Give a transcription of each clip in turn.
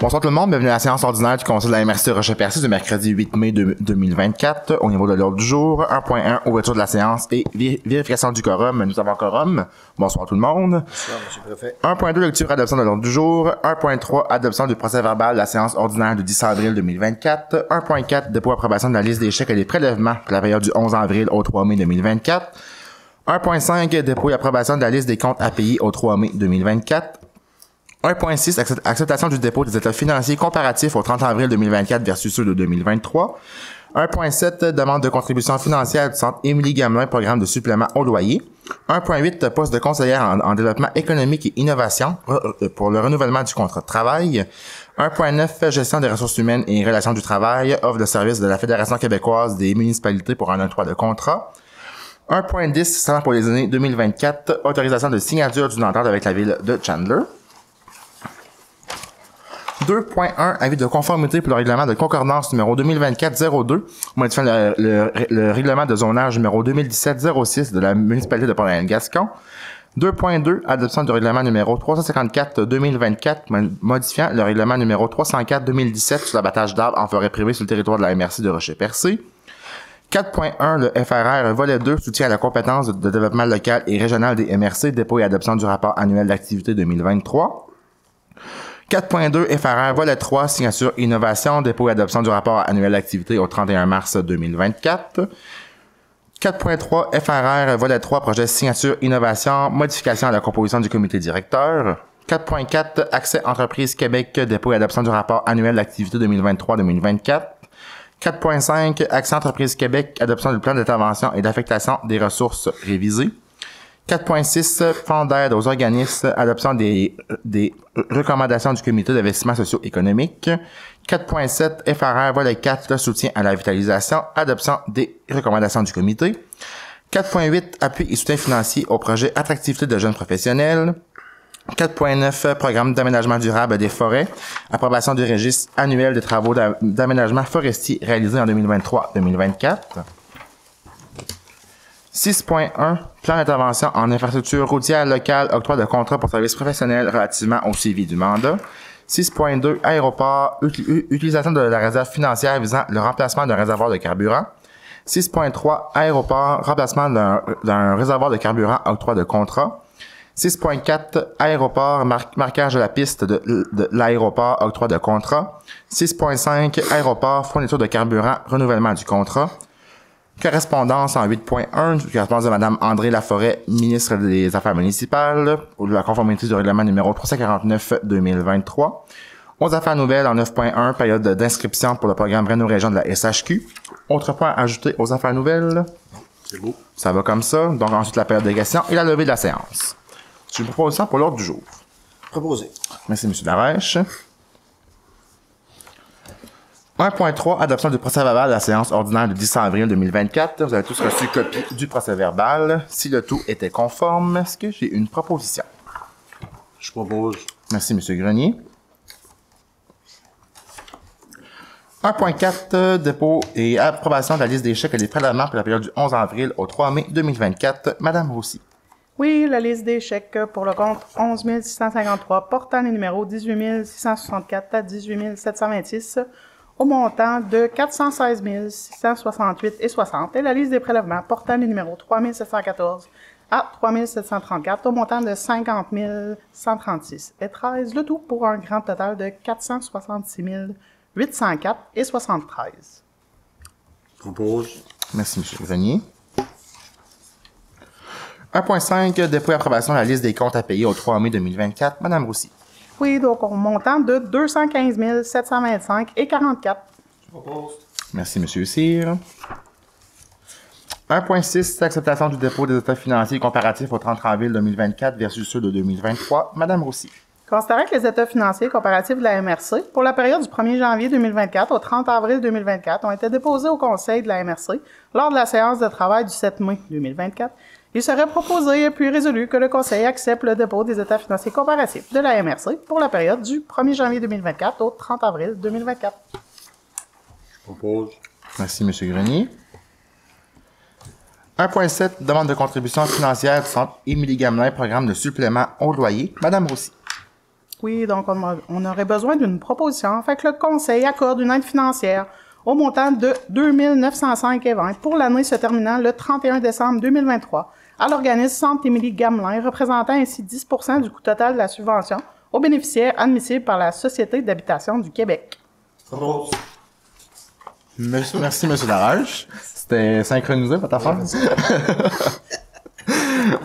Bonsoir tout le monde, bienvenue à la séance ordinaire du Conseil de la MRC Rocher-Percé du mercredi 8 mai 2024. Au niveau de l'ordre du jour, 1.1, ouverture de la séance et vérification du quorum. Nous avons quorum. Bonsoir tout le monde. Bonsoir, M. le Préfet. 1.2, lecture adoption de l'ordre du jour. 1.3, adoption du procès verbal de la séance ordinaire du 10 avril 2024. 1.4, dépôt approbation de la liste des chèques et des prélèvements pour la période du 11 avril au 3 mai 2024. 1.5, dépôt et approbation de la liste des comptes à payer au 3 mai 2024. 1.6, acceptation du dépôt des états financiers comparatifs au 30 avril 2024 versus ceux de 2023. 1.7, demande de contribution financière du Centre Émilie Gamelin, programme de supplément au loyer. 1.8, poste de conseillère en développement économique et innovation pour le renouvellement du contrat de travail. 1.9, gestion des ressources humaines et relations du travail, offre de service de la Fédération québécoise des municipalités pour un octroi de contrat. 1.10, salaire pour les années 2024, autorisation de signature d'une entente avec la ville de Chandler. 2.1, avis de conformité pour le règlement de concordance numéro 2024-02, modifiant le règlement de zonage numéro 2017-06 de la municipalité de Port-Gascon. 2.2, adoption du règlement numéro 354-2024, modifiant le règlement numéro 304-2017 sur l'abattage d'arbres en forêt privée sur le territoire de la MRC de Rocher-Percé. 4.1, le FRR volet 2, soutien à la compétence de développement local et régional des MRC, dépôt et adoption du rapport annuel d'activité 2023. 4.2, FRR volet 3, signature innovation, dépôt et adoption du rapport annuel d'activité au 31 mars 2024. 4.3, FRR volet 3, projet signature innovation, modification à la composition du comité directeur. 4.4, accès entreprise Québec, dépôt et adoption du rapport annuel d'activité 2023-2024. 4.5, accès entreprise Québec, adoption du plan d'intervention et d'affectation des ressources révisées. 4.6, fonds d'aide aux organismes, adoption des recommandations du comité d'investissement socio-économique. 4.7, FRR volet 4, soutien à la vitalisation, adoption des recommandations du comité. 4.8, appui et soutien financier au projet attractivité de jeunes professionnels. 4.9, programme d'aménagement durable des forêts, approbation du registre annuel des travaux d'aménagement forestier réalisés en 2023-2024. 6.1, plan d'intervention en infrastructure routière locale, octroi de contrat pour services professionnels relativement au suivi du mandat. 6.2, aéroport, utilisation de la réserve financière visant le remplacement d'un réservoir de carburant. 6.3, aéroport, remplacement d'un réservoir de carburant, octroi de contrat. 6.4, aéroport, marquage de la piste de l'aéroport, octroi de contrat. 6.5, aéroport, fourniture de carburant, renouvellement du contrat. Correspondance en 8.1, correspondance de Mme André Laforêt, ministre des Affaires municipales, pour la conformité du règlement numéro 349-2023. Aux affaires nouvelles en 9.1, période d'inscription pour le programme Réno-Région de la SHQ. Autre point à ajouter aux affaires nouvelles. C'est beau. Ça va comme ça. Donc ensuite la période de questions et la levée de la séance. C'est une proposition pour l'ordre du jour. Proposé. Merci, M. Darèche. 1.3, adoption du procès verbal de la séance ordinaire du 10 avril 2024. Vous avez tous reçu copie du procès verbal. Si le tout était conforme, est-ce que j'ai une proposition? Je propose. Merci, M. Grenier. 1.4, dépôt et approbation de la liste des chèques et des prélèvements pour la période du 11 avril au 3 mai 2024. Madame Roussy. Oui, la liste des chèques pour le compte 11 653 portant les numéros 18 664 à 18 726 au montant de 416 668,60 et la liste des prélèvements portant les numéros 3 714 à 3 734 au montant de 50 136,13, le tout pour un grand total de 466 804,73. Propose. Merci, M. Grenier. 1.5, dépôt et approbation de la liste des comptes à payer au 3 mai 2024. Madame Roussy. Oui, donc au montant de 215 725,44. Je propose. Merci, M. Cyr. 1.6, acceptation du dépôt des états financiers comparatifs au 30 avril 2024 versus ceux de 2023. Madame Roussy. Considérant que les états financiers comparatifs de la MRC pour la période du 1er janvier 2024 au 30 avril 2024 ont été déposés au Conseil de la MRC lors de la séance de travail du 7 mai 2024, il serait proposé puis résolu que le Conseil accepte le dépôt des états financiers comparatifs de la MRC pour la période du 1er janvier 2024 au 30 avril 2024. Je propose. Merci, M. Grenier. 1.7, demande de contribution financière du Centre Émilie Gamelin, programme de supplément au loyer. Madame Roussy. Oui, donc on aurait besoin d'une proposition afin que le Conseil accorde une aide financière au montant de 2 905,20 pour l'année se terminant le 31 décembre 2023 à l'organisme Centre Émilie Gamelin, représentant ainsi 10 % du coût total de la subvention aux bénéficiaires admissibles par la Société d'habitation du Québec. Propose. Merci, Monsieur Laroche. C'était synchronisé, votre affaire?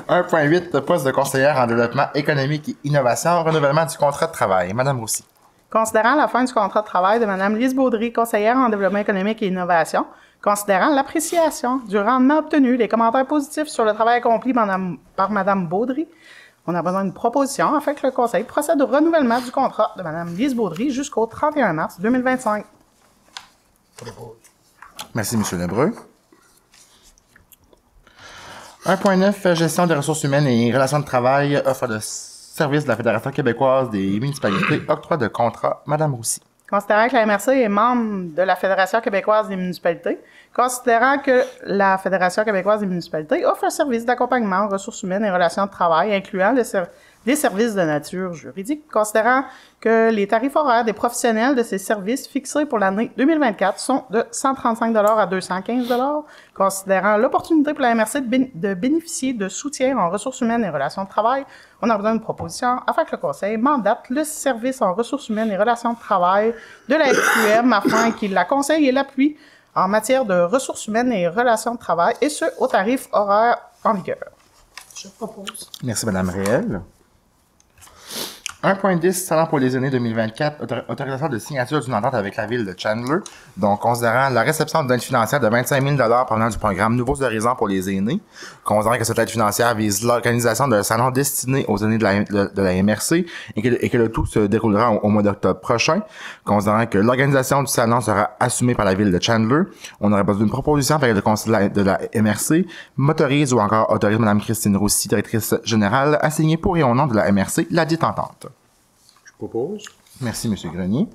1.8, poste de conseillère en développement économique et innovation, renouvellement du contrat de travail. Madame Roussy. Considérant la fin du contrat de travail de Mme Lise Baudry, conseillère en développement économique et innovation, considérant l'appréciation du rendement obtenu, les commentaires positifs sur le travail accompli par Mme Baudry, on a besoin d'une proposition afin que le Conseil procède au renouvellement du contrat de Mme Lise Baudry jusqu'au 31 mars 2025. Merci, M. Lebreu. 1.9, gestion des ressources humaines et relations de travail, offre de services de la Fédération québécoise des municipalités, octroi de contrat. Madame Roussy. Considérant que la MRC est membre de la Fédération québécoise des municipalités, considérant que la Fédération québécoise des municipalités offre un service d'accompagnement aux ressources humaines et relations de travail, incluant des services de nature juridique, considérant que les tarifs horaires des professionnels de ces services fixés pour l'année 2024 sont de 135 $ à 215 $, considérant l'opportunité pour la MRC de bénéficier de soutien en ressources humaines et relations de travail, on a besoin d'une proposition afin que le Conseil mandate le service en ressources humaines et relations de travail de la FQM afin qu'il la conseille et l'appuie en matière de ressources humaines et relations de travail, et ce, au tarif horaire en vigueur. Je propose. Merci, Madame Réel. 1.10, salaire pour les années 2024, autorisation de signature d'une entente avec la ville de Chandler. Donc, considérant la réception d'aide financière de 25 000 $ provenant du programme Nouveaux Horizons pour les aînés, considérant que cette aide financière vise l'organisation d'un salon destiné aux aînés de la MRC et que le tout se déroulera au mois d'octobre prochain, considérant que l'organisation du salon sera assumée par la ville de Chandler, on aurait besoin d'une proposition avec le conseil de la MRC, motorise ou encore autorise Mme Christine Roussy, directrice générale, à signer pour et au nom de la MRC la dite entente. Propose. Merci, M. Grenier.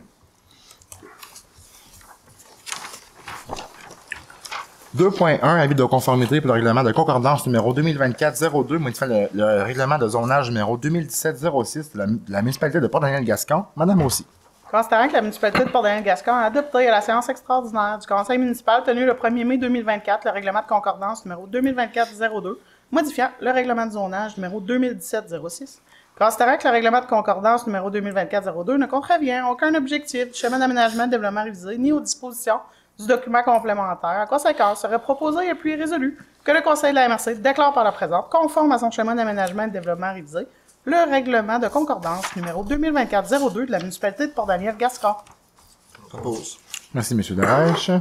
2.1, avis de conformité pour le règlement de concordance numéro 2024-02, modifiant le règlement de zonage numéro 2017-06 de la municipalité de Port-Daniel-Gascon. Madame Roussy. Considérant que la municipalité de Port-Daniel-Gascon a adopté à la séance extraordinaire du conseil municipal tenue le 1er mai 2024 le règlement de concordance numéro 2024-02, modifiant le règlement de zonage numéro 2017-06, considérant que le règlement de concordance numéro 2024-02 ne contrevient à aucun objectif du schéma d'aménagement et de développement révisé ni aux dispositions du document complémentaire, en conséquence, serait proposé et puis résolu que le Conseil de la MRC déclare par la présente, conforme à son schéma d'aménagement et de développement révisé, le règlement de concordance numéro 2024-02 de la municipalité de Port-Daniel-Gascon. Propose. Merci, M. Darèche.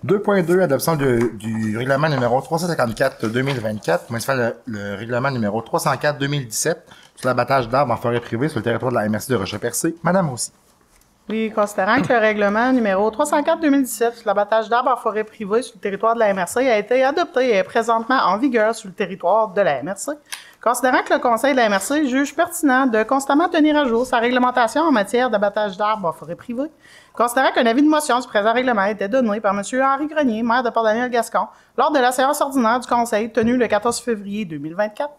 2.2, adoption du règlement numéro 354-2024, modifiant le règlement numéro 304-2017 sur l'abattage d'arbres en forêt privée sur le territoire de la MRC de Rocher-Percé. Madame Roussy. Oui, considérant que le règlement numéro 304-2017 sur l'abattage d'arbres en forêt privée sur le territoire de la MRC a été adopté et est présentement en vigueur sur le territoire de la MRC, considérant que le Conseil de la MRC juge pertinent de constamment tenir à jour sa réglementation en matière d'abattage d'arbres en forêt privée, considérant qu'un avis de motion du présent règlement a été donné par M. Henri Grenier, maire de Port-Daniel-Gascon, lors de la séance ordinaire du Conseil tenue le 14 février 2024,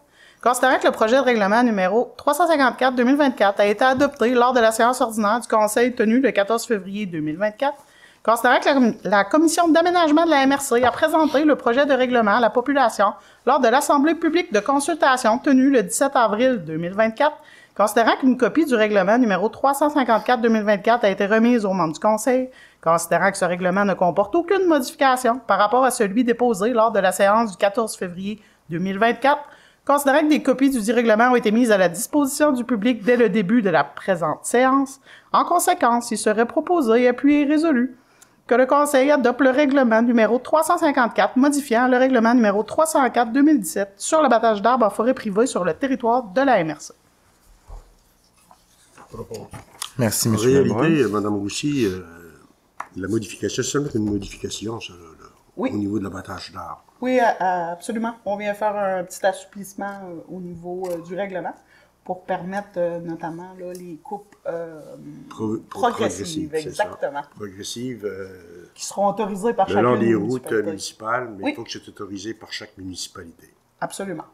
considérant que le projet de règlement numéro 354-2024 a été adopté lors de la séance ordinaire du Conseil tenue le 14 février 2024, considérant que la Commission d'aménagement de la MRC a présenté le projet de règlement à la population lors de l'Assemblée publique de consultation tenue le 17 avril 2024, considérant qu'une copie du règlement numéro 354-2024 a été remise aux membres du Conseil, considérant que ce règlement ne comporte aucune modification par rapport à celui déposé lors de la séance du 14 février 2024, considérant que des copies du dit règlement ont été mises à la disposition du public dès le début de la présente séance, en conséquence, il serait proposé, appuyé et résolu que le Conseil adopte le règlement numéro 354 modifiant le règlement numéro 304-2017 sur l'abattage d'arbres en forêt privée sur le territoire de la MRC. Merci, M. En réalité, Mme Roussy, la modification, c'est seulement une modification, ça, là, Oui. au niveau de l'abattage d'arbres. Oui, absolument. On vient faire un petit assouplissement au niveau du règlement pour permettre notamment là, les coupes progressives. Exactement. Progressives. Qui seront autorisées par Le chacune long des des routes municipalités. municipales, mais Oui. il faut que c'est autorisé par chaque municipalité. Absolument.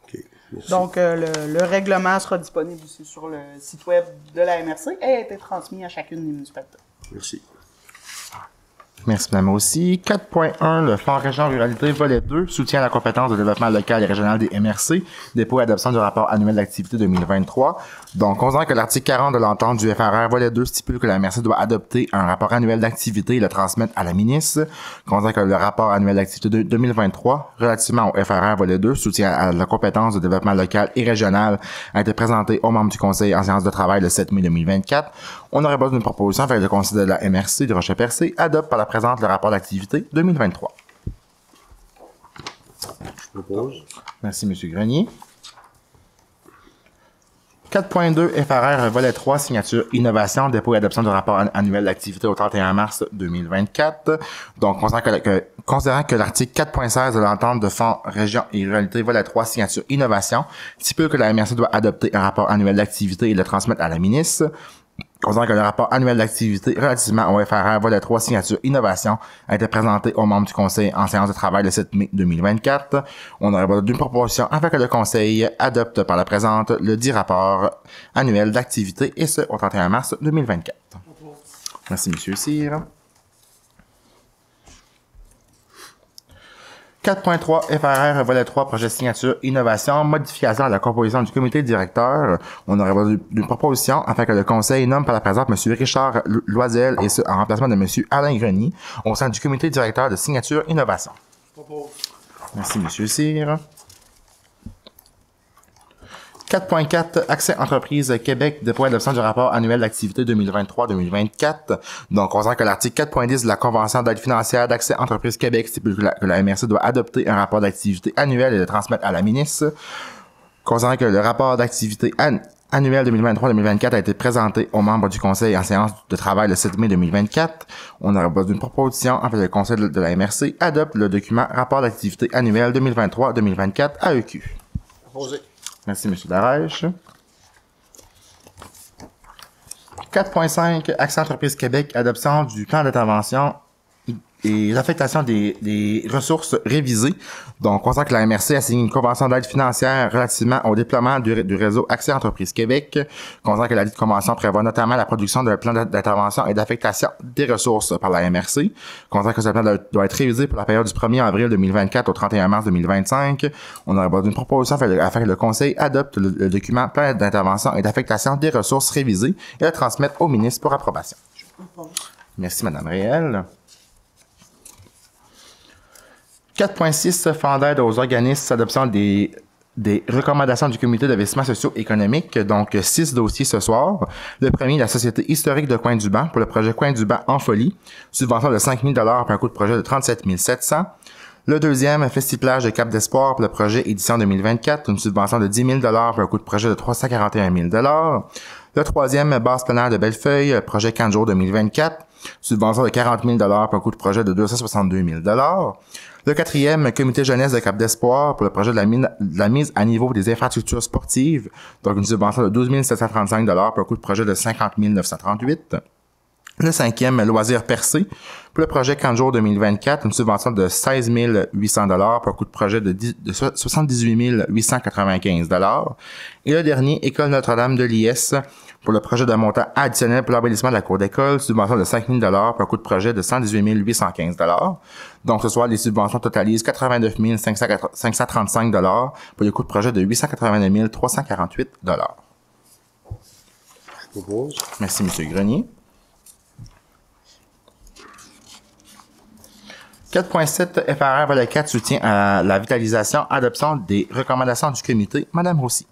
OK. OK. Merci. Donc, le règlement sera disponible aussi sur le site web de la MRC et a été transmis à chacune des municipalités. Merci. Merci, Mme aussi. 4.1, le Fonds Région Ruralité, volet 2, soutien à la compétence de développement local et régional des MRC, dépôt et adoption du rapport annuel d'activité 2023. Donc, considérant que l'article 40 de l'entente du FRR, volet 2, stipule que la MRC doit adopter un rapport annuel d'activité et le transmettre à la ministre. Considérant que le rapport annuel d'activité de 2023, relativement au FRR, volet 2, soutien à la compétence de développement local et régional, a été présenté aux membres du Conseil en séance de travail le 7 mai 2024. On aurait besoin d'une proposition afin que le Conseil de la MRC de Rocher-Percé adopte par la présente le rapport d'activité 2023. Je propose. Merci, M. Grenier. 4.2 FRR, volet 3, signature innovation, dépôt et adoption du rapport annuel d'activité au 31 mars 2024. Donc, considérant que l'article 4.16 de l'entente de Fonds Région et Ruralité, volet 3, signature innovation, stipule que la MRC doit adopter un rapport annuel d'activité et le transmettre à la ministre. Considérant que le rapport annuel d'activité relativement au FRR, volet 3, signature innovation, a été présenté aux membres du Conseil en séance de travail le 7 mai 2024. On aurait besoin d'une proposition afin que le Conseil adopte par la présente le dit rapport annuel d'activité, et ce, au 31 mars 2024. Merci, M. Cyr. 4.3 FRR, volet 3, projet signature, innovation, modification à la composition du comité directeur. On aurait besoin d'une proposition afin que le conseil nomme par la présente M. Richard Loisel et ce, en remplacement de M. Alain Grenier au sein du comité directeur de signature, innovation. Merci, M. Cyr. 4.4, Accès Entreprise Québec, dépôt et adoption du rapport annuel d'activité 2023-2024. Donc, considérant que l'article 4.10 de la Convention d'aide financière d'Accès Entreprise Québec stipule que la MRC doit adopter un rapport d'activité annuel et le transmettre à la ministre. Considérant que le rapport d'activité annuel 2023-2024 a été présenté aux membres du Conseil en séance de travail le 7 mai 2024, on aurait besoin d'une proposition afin que le Conseil de la MRC adopte le document rapport d'activité annuel 2023-2024 AEQ. Proposé. Merci, M. Darèche. 4.5, Accès Entreprise Québec, adoption du plan d'intervention et l'affectation des ressources révisées. Donc, on sent que la MRC a signé une convention d'aide financière relativement au déploiement du réseau Accès Entreprise Québec. On sent que la convention prévoit notamment la production d'un plan d'intervention et d'affectation des ressources par la MRC. On sent que ce plan doit être révisé pour la période du 1er avril 2024 au 31 mars 2025. On aurait besoin d'une proposition afin que le Conseil adopte le document plan d'intervention et d'affectation des ressources révisées et le transmette au ministre pour approbation. Merci, Mme Réel. 4.6, Fonds d'aide aux organismes, adoption des recommandations du comité d'investissement socio-économique. Donc, 6 dossiers ce soir. Le premier, la Société historique de Coin-du-Banc pour le projet Coin-du-Banc en folie. Subvention de 5 000 $ pour un coût de projet de 37 700. Le deuxième, Festiplage de Cap d'Espoir pour le projet Édition 2024. Une subvention de 10 000 $ pour un coût de projet de 341 000 $. Le troisième, Base plein air de Bellefeuille, projet 15 jours 2024. Subvention de 40 000 $ pour un coût de projet de 262 000 $. Le quatrième, Comité jeunesse de Cap d'Espoir pour le projet de la mise à niveau des infrastructures sportives. Donc, une subvention de 12 735 $ pour un coût de projet de 50 938 $. Le cinquième, Loisirs Percé pour le projet 15 jours 2024, une subvention de 16 800 $ pour un coût de projet de 78 895 $. Et le dernier, École Notre-Dame de l'IS pour le projet d'un montant additionnel pour l'embellissement de la cour d'école, subvention de 5 000 $ pour un coût de projet de 118 815 $. Donc, ce soir, les subventions totalisent 89 535 $ pour le coût de projet de 889 348 $. Je propose. Merci, M. Grenier. 4.7 FRR volet 4 soutien à la vitalisation, adoption des recommandations du comité. Madame Rossi.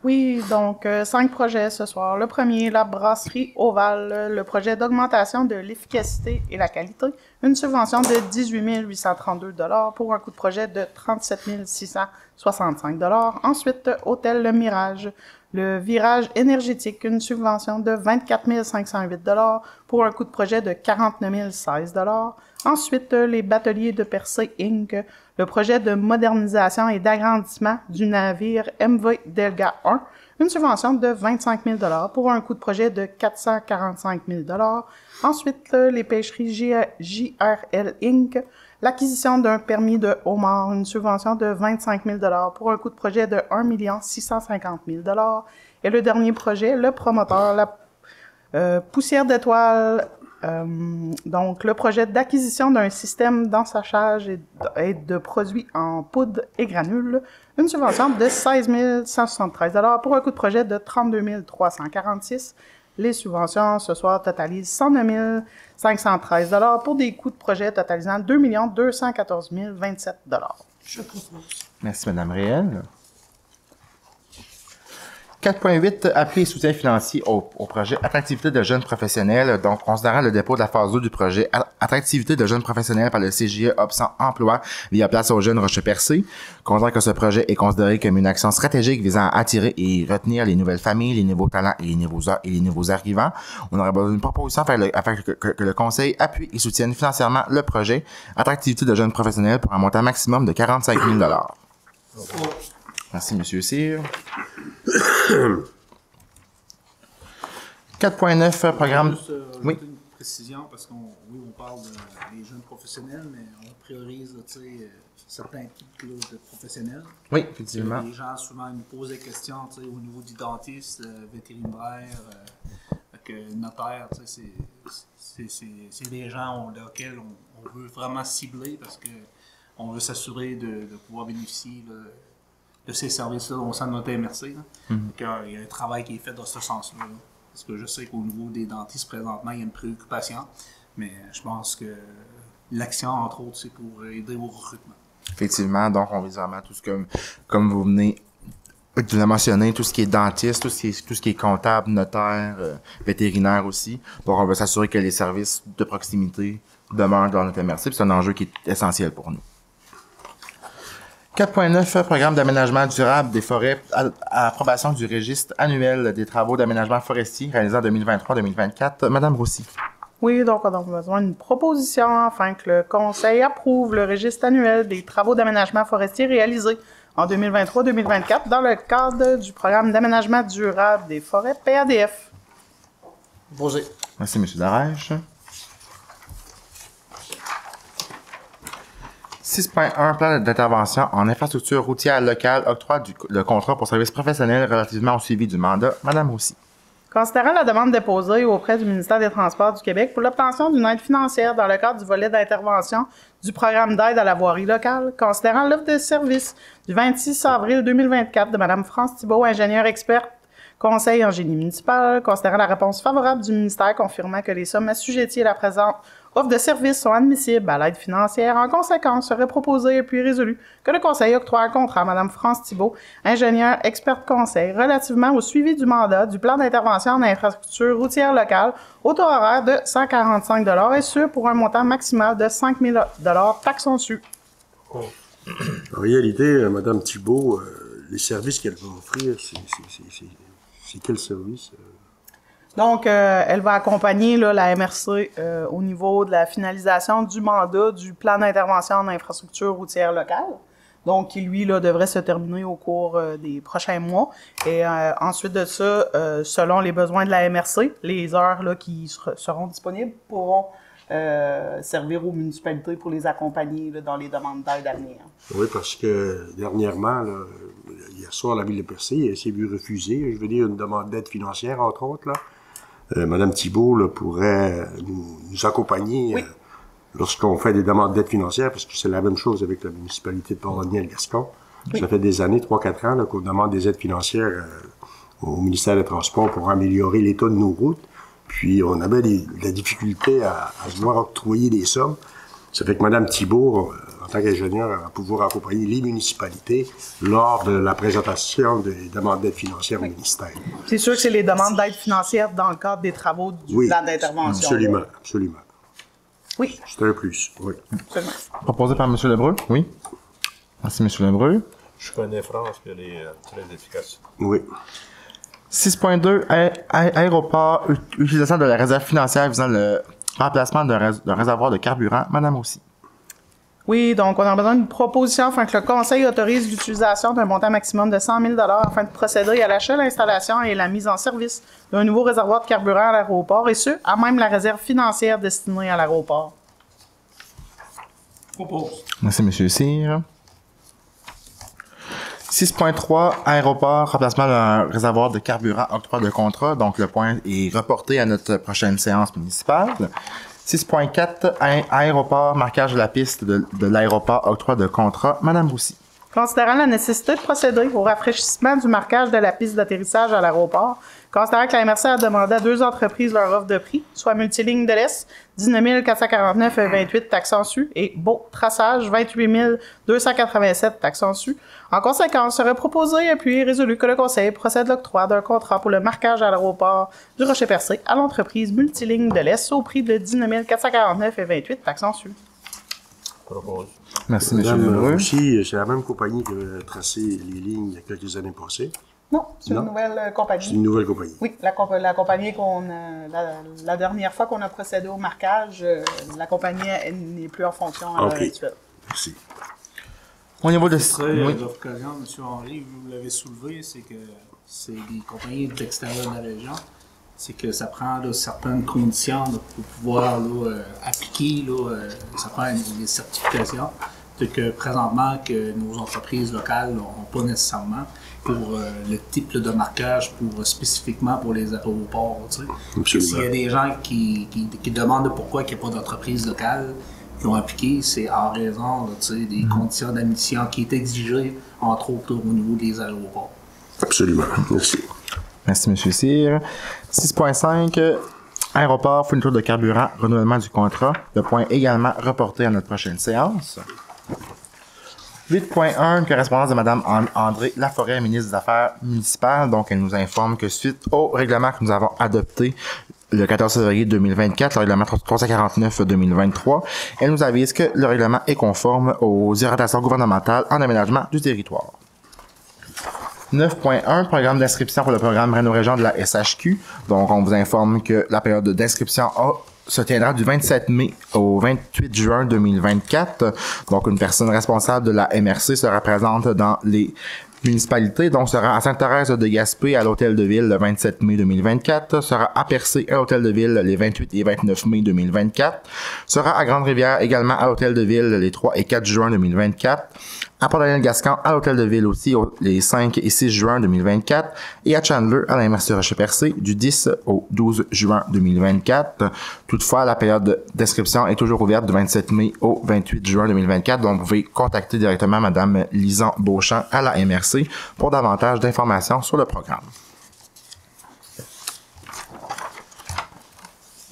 Oui, donc 5 projets ce soir. Le premier, la brasserie Ovale, le projet d'augmentation de l'efficacité et la qualité, une subvention de 18 832 $ pour un coût de projet de 37 665 $. Ensuite, Hôtel Le Mirage, le virage énergétique, une subvention de 24 508 $ pour un coût de projet de 49 016 $. Ensuite, les bateliers de Percé Inc., le projet de modernisation et d'agrandissement du navire MV Delga 1, une subvention de 25 000 $ pour un coût de projet de 445 000 $. Ensuite, les pêcheries JRL Inc., l'acquisition d'un permis de homard, une subvention de 25 000 pour un coût de projet de 1 650 000 Et le dernier projet, le promoteur, la poussière d'étoiles, donc le projet d'acquisition d'un système d'ensachage et de produits en poudre et granules, une subvention de 16 173 pour un coût de projet de 32 346. Les subventions ce soir totalisent 109 513 pour des coûts de projet totalisant 2 214 027 Je propose. Merci, Mme Réel. 4.8, appui et soutien financier au projet Attractivité de jeunes professionnels. Donc, considérant le dépôt de la phase 2 du projet Attractivité de jeunes professionnels par le CGE Option Emploi via Place aux jeunes Rocher-Percé, considérant que ce projet est considéré comme une action stratégique visant à attirer et retenir les nouvelles familles, les nouveaux talents et les nouveaux arrivants. On aurait besoin d'une proposition afin que le Conseil appuie et soutienne financièrement le projet Attractivité de jeunes professionnels pour un montant maximum de 45 000 Merci, M. Cyr. 4.9, programme... Juste oui. une précision, parce qu'on parle des jeunes professionnels, mais on priorise certains types de professionnels. Oui, effectivement. Les gens souvent nous posent des questions au niveau du dentiste, vétérinaire, notaire. C'est des gens auxquels on veut vraiment cibler parce qu'on veut s'assurer de pouvoir bénéficier de ces services-là au sein de notre MRC. Il y a un travail qui est fait dans ce sens-là. Parce que je sais qu'au niveau des dentistes, présentement, il y a une préoccupation. Mais je pense que l'action, entre autres, c'est pour aider au recrutement. Effectivement, donc on vise vraiment tout ce comme vous venez de le mentionner, tout ce qui est dentiste, tout ce qui est comptable, notaire, vétérinaire aussi. Donc on veut s'assurer que les services de proximité demeurent dans notre MRC. C'est un enjeu qui est essentiel pour nous. 4.9, programme d'aménagement durable des forêts, approbation du registre annuel des travaux d'aménagement forestier réalisé en 2023-2024. Madame Roussy. Oui, donc on a besoin d'une proposition afin que le Conseil approuve le registre annuel des travaux d'aménagement forestier réalisés en 2023-2024 dans le cadre du programme d'aménagement durable des forêts PADF. Posé. Merci, M. Darèche. 6.1, plan d'intervention en infrastructure routière locale, octroi le contrat pour services professionnels relativement au suivi du mandat. Madame Roussy. Considérant la demande déposée auprès du ministère des Transports du Québec pour l'obtention d'une aide financière dans le cadre du volet d'intervention du programme d'aide à la voirie locale, considérant l'offre de service du 26 avril 2024 de Mme France Thibault, ingénieure experte, conseil en génie municipal, considérant la réponse favorable du ministère confirmant que les sommes assujetties à la présente offre de services sont admissibles à l'aide financière. En conséquence, serait proposé et puis résolu que le Conseil octroie un contrat à Mme France Thibault, ingénieure experte conseil, relativement au suivi du mandat du plan d'intervention en infrastructure routière locale au taux horaire de 145 et ce, pour un montant maximal de 5 000 taxes dessus. En réalité, Mme Thibault, les services qu'elle va offrir, c'est quel service? Donc, elle va accompagner la MRC au niveau de la finalisation du mandat du plan d'intervention en infrastructure routière locale. Donc, qui, lui, devrait se terminer au cours des prochains mois. Et ensuite de ça, selon les besoins de la MRC, les heures qui seront disponibles pourront servir aux municipalités pour les accompagner dans les demandes d'aide à venir. Oui, parce que dernièrement, hier soir, la ville de Percé s'est vue refuser, je veux dire, une demande d'aide financière, entre autres, là. Madame Thibault pourrait nous accompagner lorsqu'on fait des demandes d'aide financière, parce que c'est la même chose avec la municipalité de Port-Daniel-Gascon. Oui. Ça fait des années, 3-4 ans, qu'on demande des aides financières au ministère des Transports pour améliorer l'état de nos routes. Puis on avait de la difficulté à se voir octroyer des sommes. Ça fait que Mme Thibault, en tant qu'ingénieure, va pouvoir accompagner les municipalités lors de la présentation des demandes d'aide financière au ministère. C'est sûr que c'est les demandes d'aide financière dans le cadre des travaux du plan d'intervention. Absolument, absolument. Oui. C'est un plus, oui. Absolument. Proposé par M. Lebreu, oui. Merci, M. Lebreu. Je connais France, puis elle est très efficace. Oui. 6.2, aéroport, utilisation de la réserve financière visant le remplacement d'un réservoir de carburant. Madame aussi. Oui, donc on a besoin d'une proposition afin que le Conseil autorise l'utilisation d'un montant maximum de 100 000 afin de procéder à l'achat, l'installation et la mise en service d'un nouveau réservoir de carburant à l'aéroport, et ce, à même la réserve financière destinée à l'aéroport. Propose. Merci, M. Cyr. 6.3, aéroport, remplacement d'un réservoir de carburant, octroi de contrat. Donc, le point est reporté à notre prochaine séance municipale. 6.4, aéroport, marquage de la piste de l'aéroport, octroi de contrat. Madame Roussy. Considérant la nécessité de procéder au rafraîchissement du marquage de la piste d'atterrissage à l'aéroport, considérant que la MRC a demandé à 2 entreprises leur offre de prix, soit Multiligne de l'Est, 19 449,28 taxes en su, et Beau Traçage, 28 287 taxes en su. En conséquence, serait proposé, appuyé et résolu que le Conseil procède l'octroi d'un contrat pour le marquage à l'aéroport du Rocher-Percé à l'entreprise Multiligne de l'Est au prix de 19 449,28 taxes en su. Propose. Merci, M. Madame Lebreu. aussi, c'est la même compagnie qui a tracé les lignes il y a quelques années passées. Non, c'est Non. une nouvelle C'est compagnie. une nouvelle compagnie. Oui, la compagnie la dernière fois qu'on a procédé au marquage, la compagnie n'est plus en fonction à l'heure OK. actuelle. Merci. Au niveau de... Très Oui. d'occasion, M. Henry, vous l'avez soulevé, c'est que c'est des compagnies de l'extérieur de la région. C'est que ça prend là, certaines conditions là, pour pouvoir là, appliquer. Là, ça prend des certifications. C'est que présentement, que nos entreprises locales n'ont pas nécessairement pour le type là, de marquage spécifiquement pour les aéroports. Tu sais. Absolument. S'il y a des gens qui demandent pourquoi il n'y a pas d'entreprise locale qui ont appliqué, c'est en raison là, tu sais, des conditions d'admission qui est exigées, entre autres là, au niveau des aéroports. Absolument. Merci. Merci, M. Cyr. 6.5, aéroport, fourniture de carburant, renouvellement du contrat. Le point également reporté à notre prochaine séance. 8.1, correspondance de Mme André Laforêt, ministre des Affaires municipales. Donc, elle nous informe que suite au règlement que nous avons adopté le 14 février 2024, le règlement 349-2023, elle nous avise que le règlement est conforme aux orientations gouvernementales en aménagement du territoire. 9.1, programme d'inscription pour le programme Réno-Région de la SHQ. Donc, on vous informe que la période d'inscription se tiendra du 27 mai au 28 juin 2024. Donc, une personne responsable de la MRC sera présente dans les municipalités. Donc, sera à Sainte-Thérèse-de-Gaspé à l'Hôtel de Ville le 27 mai 2024. Sera à Percé à l'Hôtel de Ville les 28 et 29 mai 2024. Sera à Grande-Rivière également à l'Hôtel de Ville les 3 et 4 juin 2024. À Port-Daniel-Gascon, à l'Hôtel de Ville aussi, les 5 et 6 juin 2024, et à Chandler, à la MRC Rocher-Percé, du 10 au 12 juin 2024. Toutefois, la période d'inscription est toujours ouverte du 27 mai au 28 juin 2024, donc vous pouvez contacter directement Mme Lison Beauchamp à la MRC pour davantage d'informations sur le programme.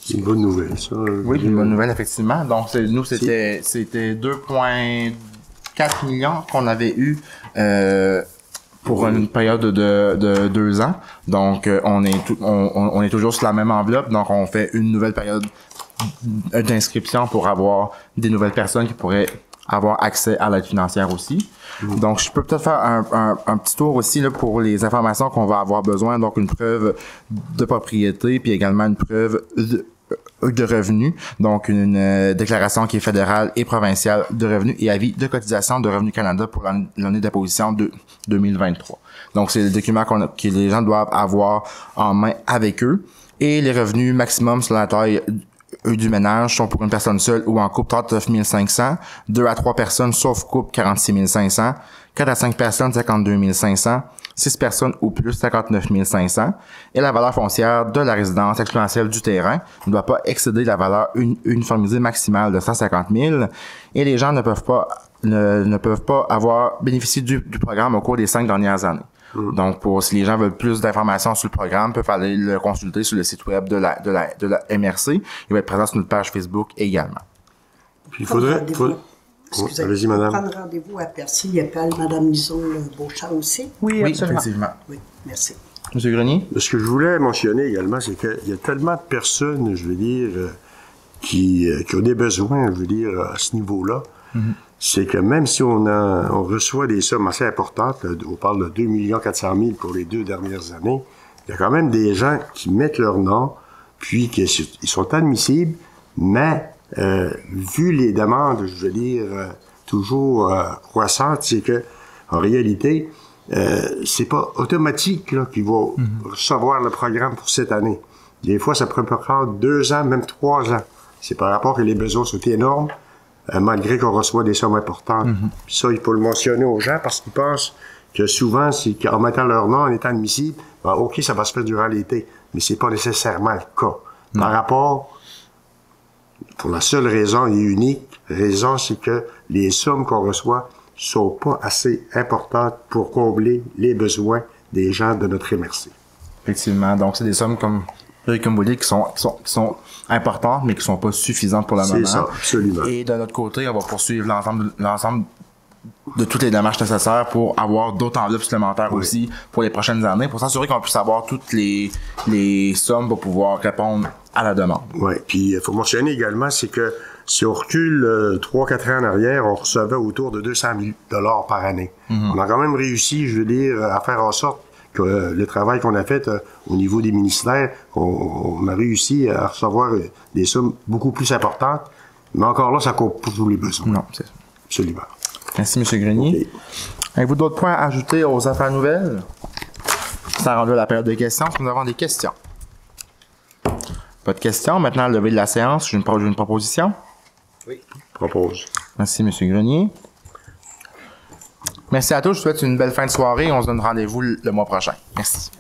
C'est une bonne nouvelle, ça. Oui, une bonne nouvelle, effectivement. Donc, c'était 2,4 millions qu'on avait eu pour une période de 2 ans. Donc, on est toujours sur la même enveloppe. Donc, on fait une nouvelle période d'inscription pour avoir des nouvelles personnes qui pourraient avoir accès à l'aide financière aussi. Donc, je peux peut-être faire un petit tour aussi là, pour les informations qu'on va avoir besoin. Donc, une preuve de propriété, puis également une preuve de revenus, donc une déclaration qui est fédérale et provinciale de revenus et avis de cotisation de Revenu Canada pour l'année d'imposition de 2023. Donc, c'est le document que les gens doivent avoir en main avec eux. Et les revenus maximum sur la taille du ménage sont pour une personne seule ou en couple 39 500, 2 à 3 personnes sauf couple 46 500, 4 à 5 personnes 52 500, 6 personnes ou plus 59 500, et la valeur foncière de la résidence exponentielle du terrain ne doit pas excéder la valeur uniformisée maximale de 150 000, et les gens ne peuvent pas avoir bénéficié du programme au cours des 5 dernières années. Donc, si les gens veulent plus d'informations sur le programme, peuvent aller le consulter sur le site web de la MRC. Il va être présent sur notre page Facebook également. Puis il faudrait... Excusez, Allez-y, madame. prendre rendez-vous à Percy. Il appelle Mme Lison Beauchamp aussi. Oui, Oui, absolument. effectivement. Oui, merci. Monsieur Grenier? Ce que je voulais mentionner également, c'est qu'il y a tellement de personnes, je veux dire, qui ont des besoins, je veux dire, à ce niveau-là. C'est que même si on reçoit des sommes assez importantes, là, on parle de 2 400 000 pour les 2 dernières années, il y a quand même des gens qui mettent leur nom, puis ils sont admissibles, mais vu les demandes, je veux dire, toujours croissantes, c'est que en réalité, c'est pas automatique là, qu'ils vont recevoir le programme pour cette année. Des fois, ça peut prendre 2 ans, même 3 ans. C'est par rapport que les besoins sont énormes. malgré qu'on reçoit des sommes importantes. Puis ça, il faut le mentionner aux gens parce qu'ils pensent que souvent, c'est qu'en mettant leur nom en étant admissible, ben, OK, ça va se faire durant l'été. Mais c'est pas nécessairement le cas. Par rapport, pour la seule raison et unique raison, c'est que les sommes qu'on reçoit sont pas assez importantes pour combler les besoins des gens de notre MRC. Effectivement. Donc, c'est des sommes comme vous dites, qui sont importantes, mais qui sont pas suffisantes pour le moment. C'est ça, absolument. Et de notre côté, on va poursuivre l'ensemble de toutes les démarches nécessaires pour avoir d'autres enveloppes supplémentaires aussi pour les prochaines années, pour s'assurer qu'on puisse avoir toutes les sommes pour pouvoir répondre à la demande. Oui, puis il faut mentionner également, c'est que si on recule 3-4 ans en arrière, on recevait autour de 200 000 par année. On a quand même réussi, je veux dire, à faire en sorte que le travail qu'on a fait au niveau des ministères, on a réussi à recevoir des sommes beaucoup plus importantes, mais encore là, ça couvre pas tous les besoins. Non, c'est ça. Absolument. Merci, M. Grenier. Okay. Avez-vous d'autres points à ajouter aux affaires nouvelles? Ça rendu à la période de questions. Est-ce que nous avons des questions? Pas de questions. Maintenant, lever de la séance. J'ai une proposition. Oui. Propose. Merci, M. Grenier. Merci à tous. Je vous souhaite une belle fin de soirée. On se donne rendez-vous le mois prochain. Merci.